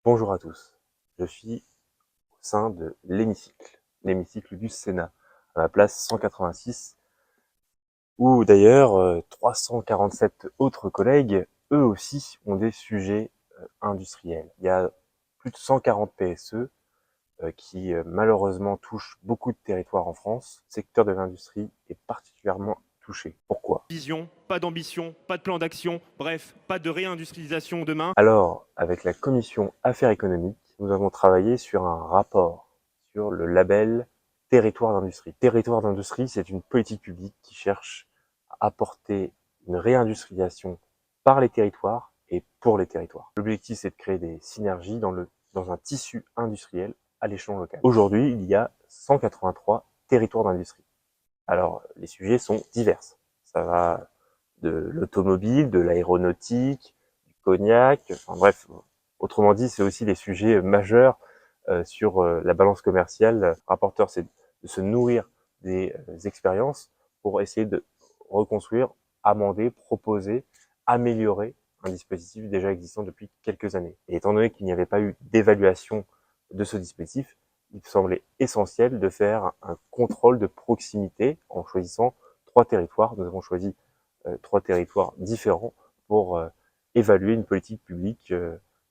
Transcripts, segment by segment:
Bonjour à tous, je suis au sein de l'hémicycle du Sénat, à la place 186, où d'ailleurs 347 autres collègues, eux aussi, ont des sujets industriels. Il y a plus de 140 PSE qui malheureusement touchent beaucoup de territoires en France. Le secteur de l'industrie est particulièrement touché. Pourquoi? Vision, pas d'ambition, pas de plan d'action, bref, pas de réindustrialisation demain. Alors, avec la commission Affaires économiques, nous avons travaillé sur un rapport sur le label Territoire d'industrie. Territoire d'industrie, c'est une politique publique qui cherche à apporter une réindustrialisation par les territoires et pour les territoires. L'objectif, c'est de créer des synergies dans un tissu industriel à l'échelon local. Aujourd'hui, il y a 183 territoires d'industrie. Alors, les sujets sont divers. Ça va de l'automobile, de l'aéronautique, du cognac, enfin bref. Autrement dit, c'est aussi des sujets majeurs sur la balance commerciale. Le rapporteur, c'est de se nourrir des expériences pour essayer de reconstruire, amender, proposer, améliorer un dispositif déjà existant depuis quelques années. Et étant donné qu'il n'y avait pas eu d'évaluation de ce dispositif, il semblait essentiel de faire un contrôle de proximité en choisissant 3 territoires. Nous avons choisi 3 territoires différents pour évaluer une politique publique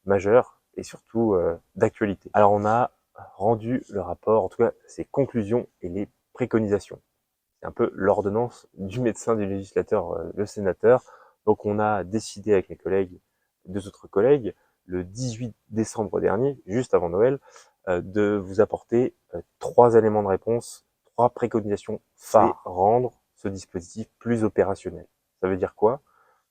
majeure et surtout d'actualité. Alors on a rendu le rapport, en tout cas ses conclusions et les préconisations. C'est un peu l'ordonnance du médecin, du législateur, le sénateur. Donc on a décidé avec mes collègues, 2 autres collègues, le 18 décembre dernier, juste avant Noël, de vous apporter 3 éléments de réponse, 3 préconisations phares. Rendre ce dispositif plus opérationnel. Ça veut dire quoi?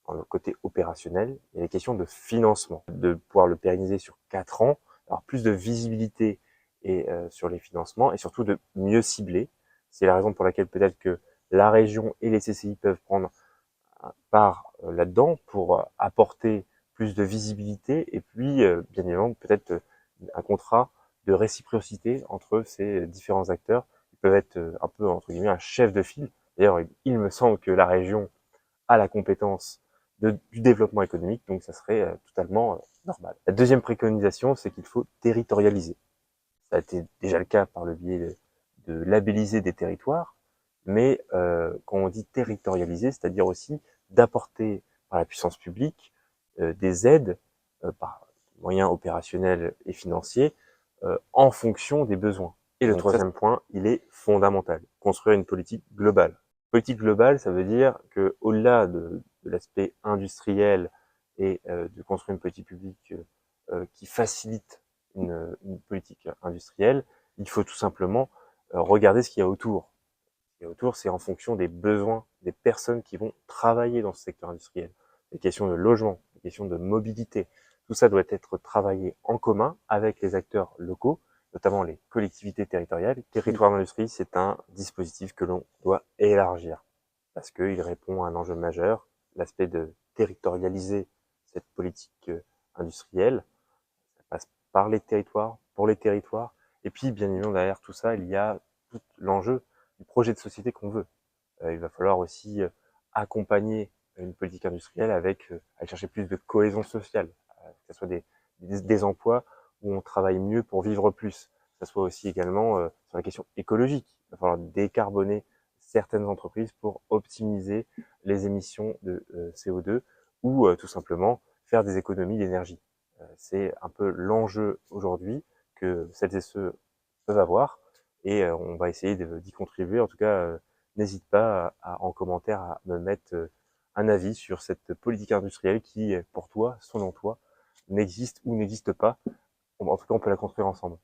Dans le côté opérationnel, il y a les questions de financement, de pouvoir le pérenniser sur 4 ans, avoir plus de visibilité et sur les financements et surtout de mieux cibler. C'est la raison pour laquelle peut-être que la région et les CCI peuvent prendre part là-dedans pour apporter plus de visibilité et puis bien évidemment peut-être un contrat de réciprocité entre ces différents acteurs qui peuvent être un peu entre guillemets un chef de file. D'ailleurs, il me semble que la région a la compétence du développement économique, donc ça serait totalement normal. La deuxième préconisation, c'est qu'il faut territorialiser. Ça a été déjà le cas par le biais de labelliser des territoires, mais quand on dit territorialiser, c'est-à-dire aussi d'apporter par la puissance publique des aides par moyens opérationnels et financiers en fonction des besoins. Et le troisième point, il est fondamental, construire une politique globale. Politique globale, ça veut dire que au-delà de l'aspect industriel et de construire une politique publique qui facilite une politique industrielle, il faut tout simplement regarder ce qu'il y a autour. Ce qu'il y a autour, c'est en fonction des besoins des personnes qui vont travailler dans ce secteur industriel. Les questions de logement, les questions de mobilité, tout ça doit être travaillé en commun avec les acteurs locaux, notamment les collectivités territoriales. Territoire d'industrie, c'est un dispositif que l'on doit élargir parce qu'il répond à un enjeu majeur, l'aspect de territorialiser cette politique industrielle. Ça passe par les territoires, pour les territoires. Et puis, bien évidemment, derrière tout ça, il y a tout l'enjeu du projet de société qu'on veut. Il va falloir aussi accompagner une politique industrielle avec aller chercher plus de cohésion sociale, que ce soit des emplois où on travaille mieux pour vivre plus, que ce soit aussi également sur la question écologique. Il va falloir décarboner certaines entreprises pour optimiser les émissions de CO2 ou tout simplement faire des économies d'énergie. C'est un peu l'enjeu aujourd'hui que celles et ceux peuvent avoir et on va essayer d'y contribuer. En tout cas, n'hésite pas en commentaire à me mettre un avis sur cette politique industrielle qui, pour toi, selon toi, n'existe ou n'existe pas. En tout cas, on peut la construire ensemble.